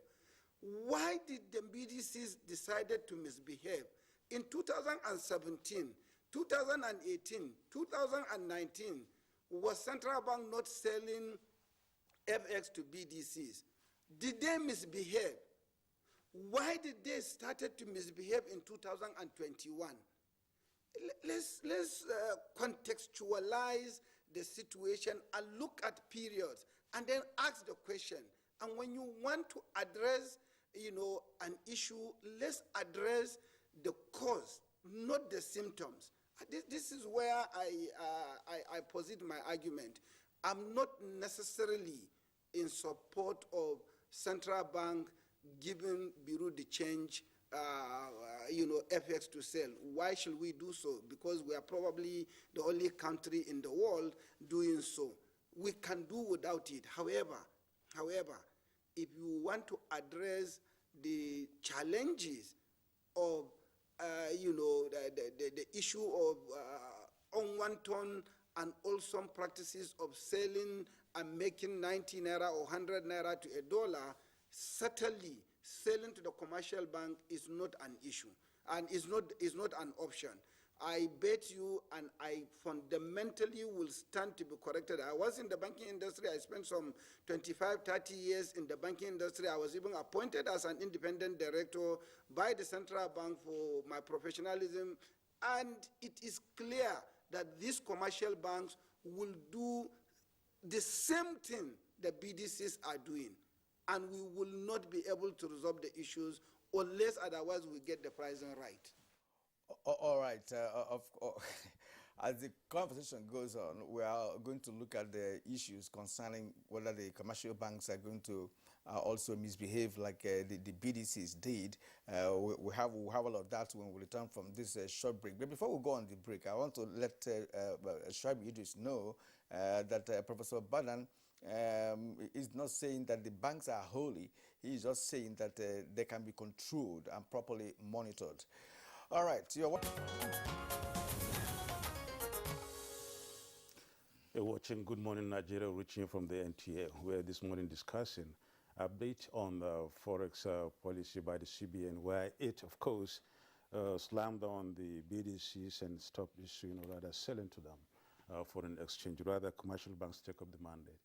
Why did the BDCs decided to misbehave? In 2017, 2018, 2019, was central bank not selling FX to BDCs? Did they misbehave? Why did they started to misbehave in 2021? Let's contextualize the situation and look at periods and then ask the question. And when you want to address, an issue, let's address the cause, not the symptoms. This is where I posit my argument. I'm not necessarily in support of central bank giving Bureau de change, FX to sell. Why should we do so? Because we are probably the only country in the world doing so. We can do without it. However, if you want to address the challenges of, the issue of unwanted and awesome practices of selling and making 90 naira or 100 naira to $1, certainly selling to the commercial bank is not an issue and is not an option. I bet you, and I fundamentally will stand to be corrected. I was in the banking industry. I spent some 25, 30 years in the banking industry. I was even appointed as an independent director by the central bank for my professionalism. And it is clear that these commercial banks will do the same thing the BDCs are doing. And we will not be able to resolve the issues unless otherwise we get the pricing right. All right. As the conversation goes on, we are going to look at the issues concerning whether the commercial banks are going to also misbehave like the BDCs did. We have all of that when we return from this short break. But before we go on the break, I want to let Shabi Idris know that Professor Badan is not saying that the banks are holy. He is just saying that they can be controlled and properly monitored. All right. You're watching Good Morning Nigeria, reaching from the NTA. We're this morning discussing a bit on the Forex policy by the CBN, where it, of course, slammed on the BDCs and stopped issuing, or rather selling to them foreign exchange. Rather, commercial banks take up the mandate.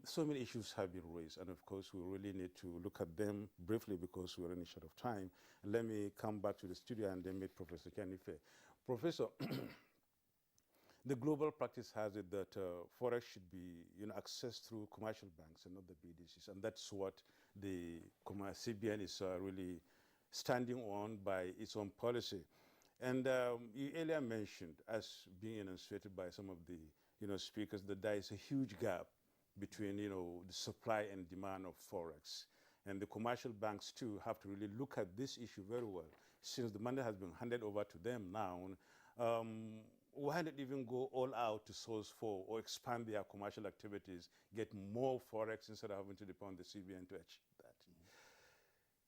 So many issues have been raised, and of course, we really need to look at them briefly because we're running short of time. Let me come back to the studio and then meet Professor Kenife. Professor, the global practice has it that Forex should be accessed through commercial banks and not the BDCs, and that's what the CBN is really standing on by its own policy. And you earlier mentioned, as being enunciated by some of the speakers, that there is a huge gap between the supply and demand of Forex. And the commercial banks too have to really look at this issue very well. Since the money has been handed over to them now, why not even go all out to source for or expand their commercial activities, get more Forex instead of having to depend on the CBN to achieve that?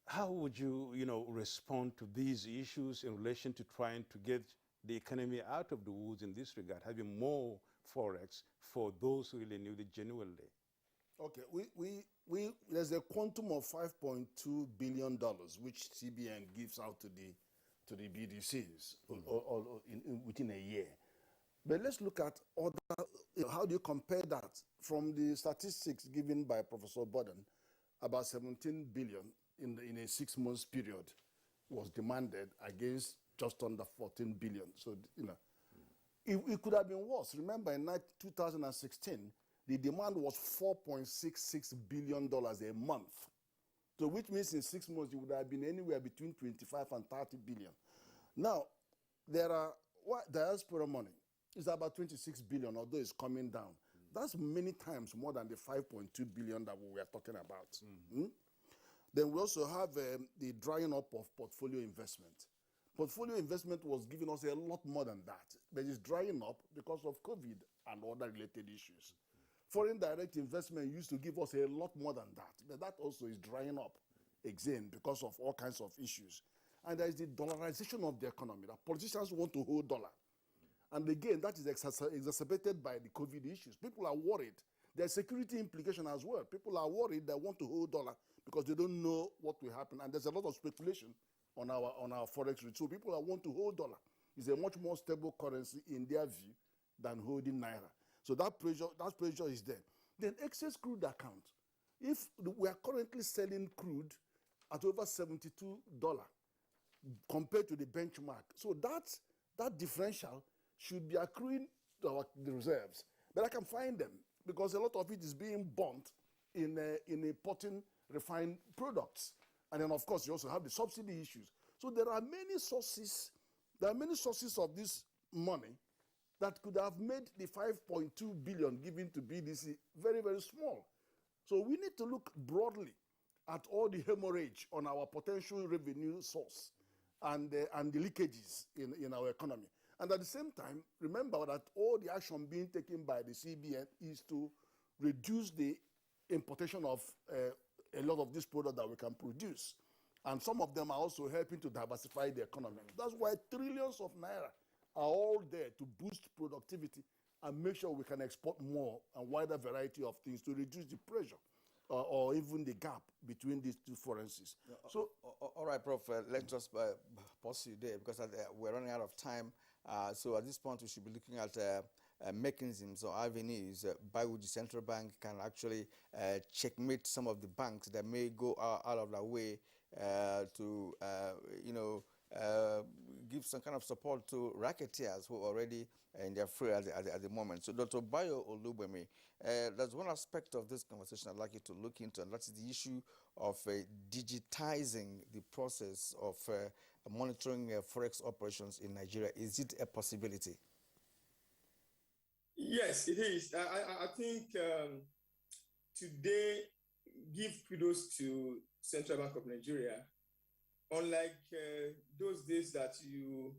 How would you, respond to these issues in relation to trying to get the economy out of the woods in this regard, having more Forex for those who really need it genuinely? Okay, there's a quantum of $5.2 billion which CBN gives out to the BDCs within a year. But let's look at other. How do you compare that from the statistics given by Professor Bodden? About 17 billion in a 6 months period was demanded against just under 14 billion. So it could have been worse. Remember, in 2016. The demand was $4.66 billion a month. So which means in 6 months, it would have been anywhere between 25 and 30 billion. Now, there are diaspora money. It's about 26 billion, although it's coming down. That's many times more than the 5.2 billion that we were talking about. Then we also have the drying up of portfolio investment. Portfolio investment was giving us a lot more than that, but it's drying up because of COVID and other related issues. Foreign direct investment used to give us a lot more than that, but that also is drying up again because of all kinds of issues. And there is the dollarization of the economy. The politicians want to hold dollar. And again, that is exacerbated by the COVID issues. People are worried. There's security implication as well. People are worried they want to hold dollar because they don't know what will happen. And there's a lot of speculation on our Forex rate. So people want to hold dollar. It's a much more stable currency in their view than holding naira. So that pressure is there. Then excess crude account. If we are currently selling crude at over $72 compared to the benchmark. So that differential should be accruing to the reserves. But I can find them because a lot of it is being burnt in importing refined products. And then, of course, you also have the subsidy issues. So there are many sources. There are many sources of this money that could have made the 5.2 billion given to BDC very, very small. So we need to look broadly at all the hemorrhage on our potential revenue source and the leakages in our economy. And at the same time, remember that all the action being taken by the CBN is to reduce the importation of a lot of these products that we can produce. And some of them are also helping to diversify the economy. That's why trillions of naira are all there to boost productivity and make sure we can export more and wider variety of things to reduce the pressure or even the gap between these two currencies. So, all right, Prof, let's just pause you there because we're running out of time. So at this point, we should be looking at mechanisms or avenues by which the central bank can actually checkmate some of the banks that may go out of their way to, give some kind of support to racketeers who are already in their fray at the moment. So Dr. Bayo Olugbemi, there's one aspect of this conversation I'd like you to look into, and that's the issue of digitizing the process of monitoring Forex operations in Nigeria. Is it a possibility? Yes, it is. I think today, give kudos to Central Bank of Nigeria. Unlike those days that you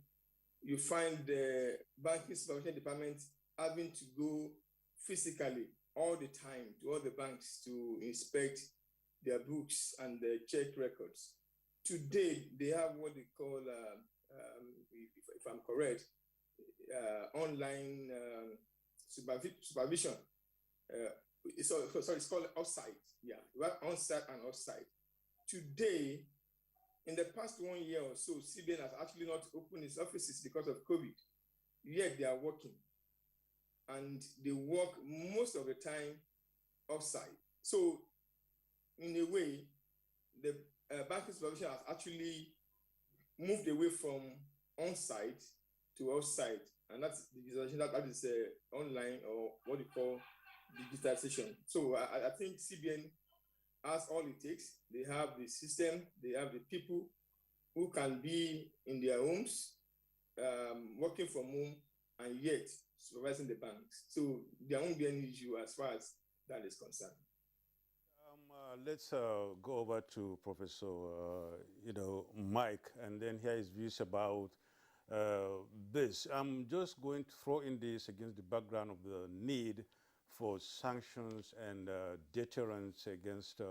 find the banking supervision department having to go physically all the time to all the banks to inspect their books and their check records. Today, they have what they call, if I'm correct, online supervision. It's called offsite. Yeah, we have on-site and off-site. Today, in the past 1 year or so, CBN has actually not opened its offices because of COVID. Yet they are working. And they work most of the time off-site. So, in a way, the banking supervision has actually moved away from on-site to off-site. And that's the digitalization that is online, or what we call digitization. So I think CBN has all it takes. They have the system, they have the people who can be in their homes, working from home, and yet supervising the banks. So there won't be any issue as far as that is concerned. Let's go over to Professor, Mike, and then hear his views about this. I'm just going to throw in this against the background of the need for sanctions and deterrence against,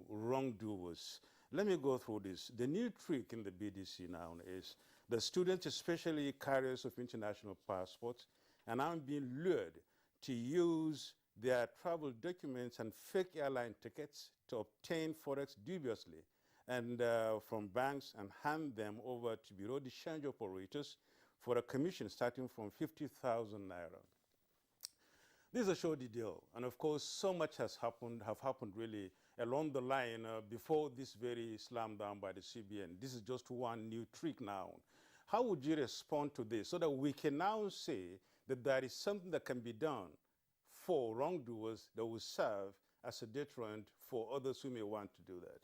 wrongdoers. Let me go through this. The new trick in the BDC now is the students, especially carriers of international passports, and are being lured to use their travel documents and fake airline tickets to obtain Forex dubiously and from banks and hand them over to Bureau de Change operators for a commission starting from 50,000 naira. This is a shoddy deal, and of course, so much have happened really along the line before this very slam down by the CBN. This is just one new trick now. How would you respond to this so that we can now say that there is something that can be done for wrongdoers that will serve as a deterrent for others who may want to do that?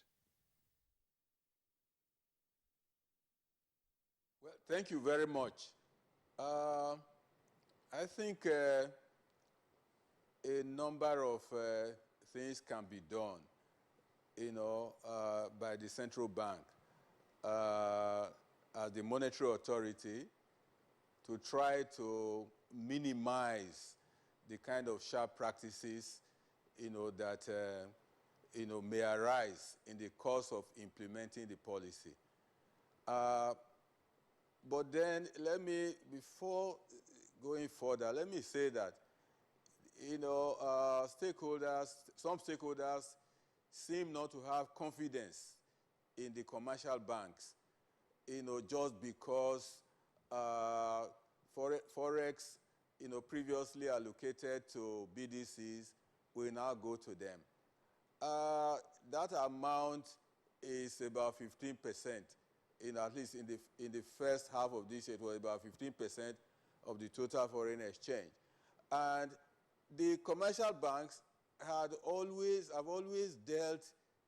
Well, thank you very much. I think a number of things can be done, by the central bank as the monetary authority to try to minimize the kind of sharp practices, that, may arise in the course of implementing the policy. But then before going further, let me say that, some stakeholders seem not to have confidence in the commercial banks, just because Forex, previously allocated to BDCs will now go to them. That amount is about 15%. At least in the first half of this year, it was about 15% of the total foreign exchange. And the commercial banks have always dealt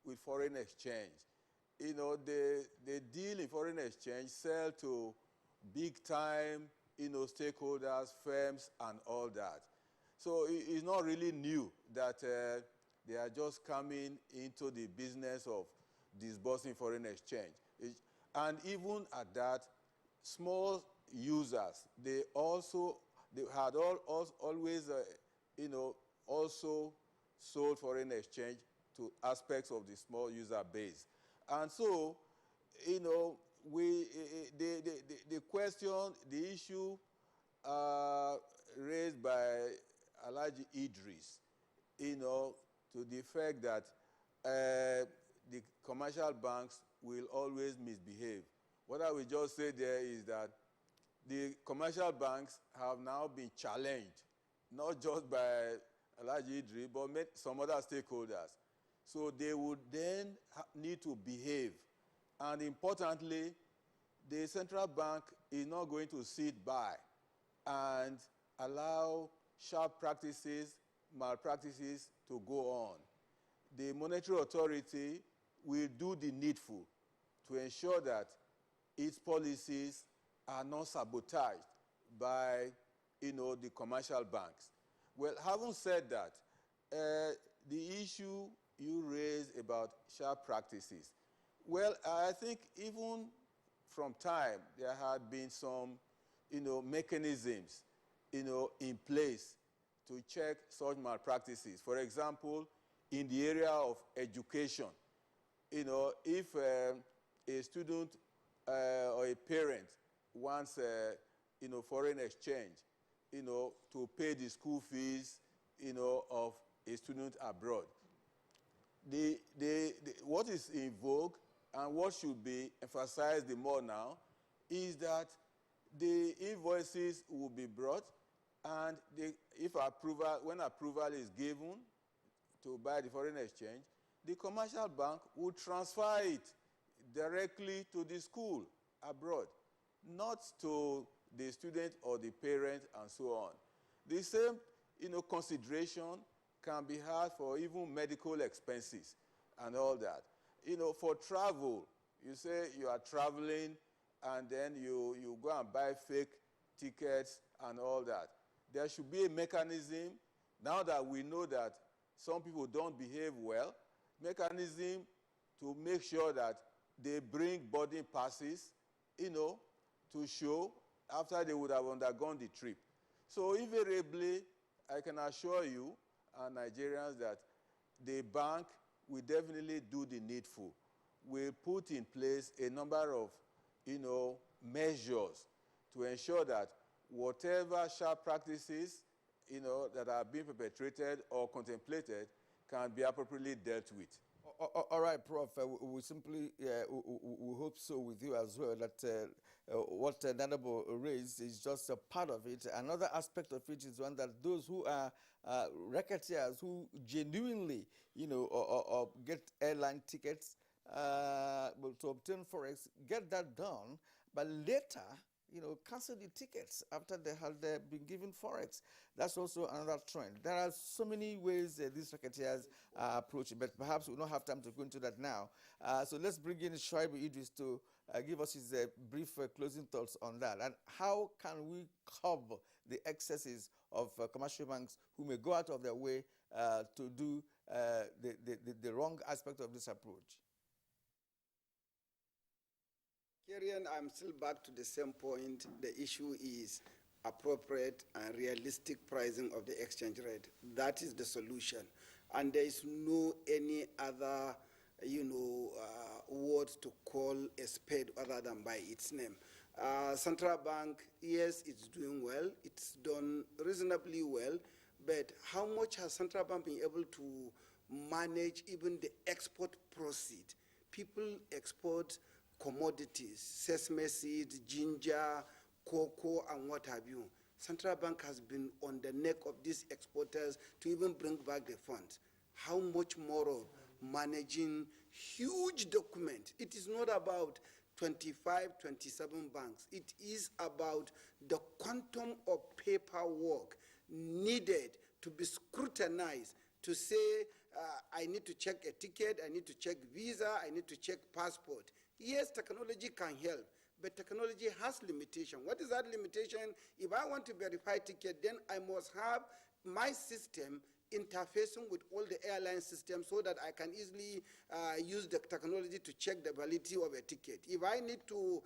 with foreign exchange. They deal in foreign exchange, sell to big time, stakeholders, firms, and all that. So it's not really new that they are just coming into the business of disbursing foreign exchange. And even at that, small users, they had always, also sold foreign exchange to aspects of the small user base. And so, the question, the issue raised by Alhaji Idris, to the fact that the commercial banks will always misbehave. What I will just say there is that the commercial banks have now been challenged, not just by Alhaji Idris, but some other stakeholders. So they would then need to behave. And importantly, the central bank is not going to sit by and allow sharp practices, malpractices to go on. The monetary authority will do the needful to ensure that its policies are not sabotaged by, the commercial banks. Well, having said that, the issue you raised about sharp practices, well, I think even from time there had been some, mechanisms, in place to check such malpractices. For example, in the area of education, if a student or a parent wants, foreign exchange, to pay the school fees, of a student abroad, what is in vogue and what should be emphasized the more now is that the invoices will be brought, and when approval is given to buy the foreign exchange, the commercial bank will transfer it directly to the school abroad, not to the student or the parent and so on. The same, consideration can be had for even medical expenses and all that. For travel, you say you are traveling and then you go and buy fake tickets and all that. There should be a mechanism, now that we know that some people don't behave well, mechanism to make sure that they bring boarding passes, to show after they would have undergone the trip. So invariably, I can assure you and Nigerians that the bank will definitely do the needful. We'll put in place a number of, measures to ensure that whatever sharp practices, that are being perpetrated or contemplated can be appropriately dealt with. All right, Prof. We simply we hope so with you as well that what Nanabo raised is just a part of it. Another aspect of it is one that those who are racketeers who genuinely, or get airline tickets to obtain Forex, get that done, but later, cancel the tickets after they had been given Forex. That's also another trend. There are so many ways these racketeers approach it, but perhaps we don't have time to go into that now. So let's bring in Shoaib Idris to give us his brief closing thoughts on that. And how can we curb the excesses of commercial banks who may go out of their way to do the wrong aspect of this approach? Kieran, I'm still back to the same point. The issue is appropriate and realistic pricing of the exchange rate. That is the solution. And there is no any other, word to call a spade other than by its name. Central Bank, yes, it's doing well. It's done reasonably well. But how much has Central Bank been able to manage even the export proceed? People export commodities, sesame seeds, ginger, cocoa, and what have you. Central Bank has been on the neck of these exporters to even bring back the funds. How much more of managing huge documents. It is not about 25, 27 banks. It is about the quantum of paperwork needed to be scrutinized to say, I need to check a ticket, I need to check visa, I need to check passport. Yes, technology can help, but technology has limitation. What is that limitation? If I want to verify ticket, then I must have my system interfacing with all the airline systems so that I can easily use the technology to check the validity of a ticket. If I need to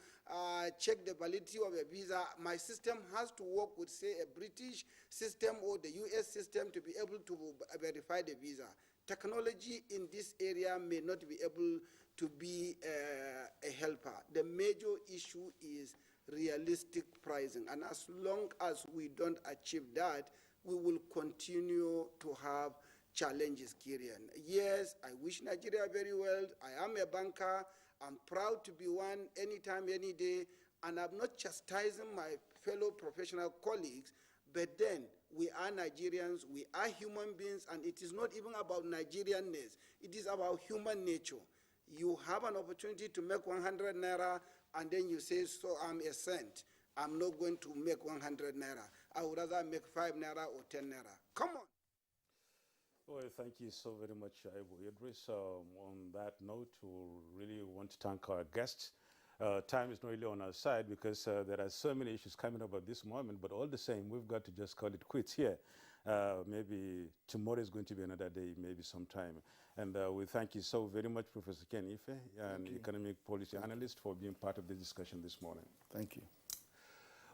check the validity of a visa, my system has to work with, say, a British system or the US system to be able to verify the visa. Technology in this area may not be able to be a helper. The major issue is realistic pricing, and as long as we don't achieve that, we will continue to have challenges, Kirian. Yes, I wish Nigeria very well. I am a banker. I'm proud to be one anytime, any day, and I'm not chastising my fellow professional colleagues, but then we are Nigerians, we are human beings, and it is not even about Nigerianness. It is about human nature. You have an opportunity to make 100 naira, and then you say, so I'm a cent. I'm not going to make 100 naira. I would rather make 5 naira or 10 naira. Come on. Well, thank you so very much, Abu Idris. On that note, we really want to thank our guests. Time is not really on our side because there are so many issues coming up at this moment, but all the same, we've got to just call it quits here. Maybe tomorrow is going to be another day, maybe sometime. And we thank you so very much, Professor Ken Ife, an economic policy analyst, for being part of the discussion this morning. Thank you.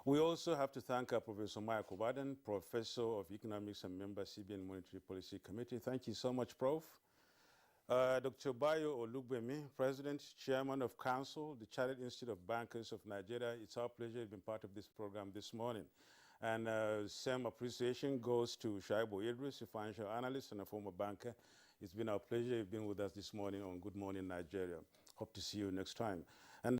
We also have to thank Professor Maya Kobadan, Professor of Economics and member CBN Monetary Policy Committee. Thank you so much, Prof. Dr. Bayo Olugbemi, President, Chairman of Council, the Chartered Institute of Bankers of Nigeria. It's our pleasure to be part of this program this morning. And same appreciation goes to Shaibu Idris, a financial analyst and a former banker. It's been our pleasure you've been with us this morning on Good Morning Nigeria. Hope to see you next time. And